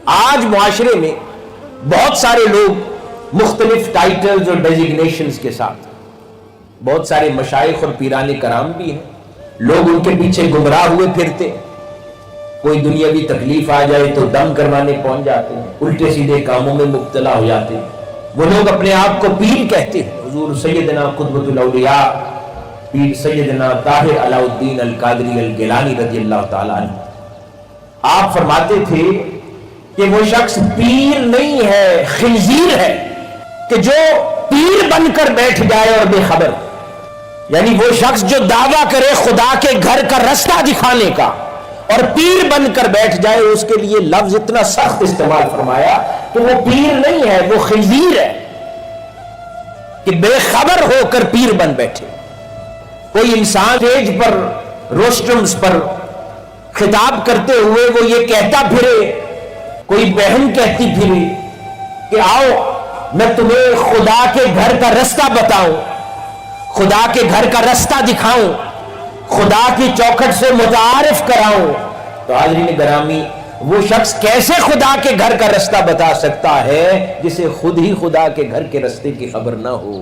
آج معاشرے میں بہت سارے لوگ مختلف ٹائٹلز اور ڈیزگنیشنز کے ساتھ، بہت سارے مشائخ اور پیران کرام بھی ہیں، لوگ ان کے پیچھے گمراہ ہوئے پھرتے ہیں۔ کوئی دنیاوی تکلیف آ جائے تو دم کروانے پہنچ جاتے ہیں، الٹے سیدھے کاموں میں مبتلا ہو جاتے ہیں۔ وہ لوگ اپنے آپ کو پیر کہتے ہیں۔ حضور سیدنا قطبۃ الاولیاء پیر سیدنا طاہر علاء الدین القادری الگیلانی رضی اللہ تعالیٰ عنہ، آپ فرماتے تھے کہ وہ شخص پیر نہیں ہے، خنزیر ہے، کہ جو پیر بن کر بیٹھ جائے اور بے خبر، یعنی وہ شخص جو دعویٰ کرے خدا کے گھر کا رستہ دکھانے کا اور پیر بن کر بیٹھ جائے، اس کے لیے لفظ اتنا سخت استعمال فرمایا کہ وہ پیر نہیں ہے، وہ خنزیر ہے، کہ بے خبر ہو کر پیر بن بیٹھے۔ کوئی انسان اسٹیج پر، روسٹرمز پر خطاب کرتے ہوئے وہ یہ کہتا پھرے، کوئی بہن کہتی پھرے کہ آؤ میں تمہیں خدا کے گھر کا رستہ بتاؤں، خدا کے گھر کا رستہ دکھاؤں، خدا کی چوکھٹ سے متعارف کراؤں، تو حاضرین گرامی وہ شخص کیسے خدا کے گھر کا رستہ بتا سکتا ہے جسے خود ہی خدا کے گھر کے رستے کی خبر نہ ہو؟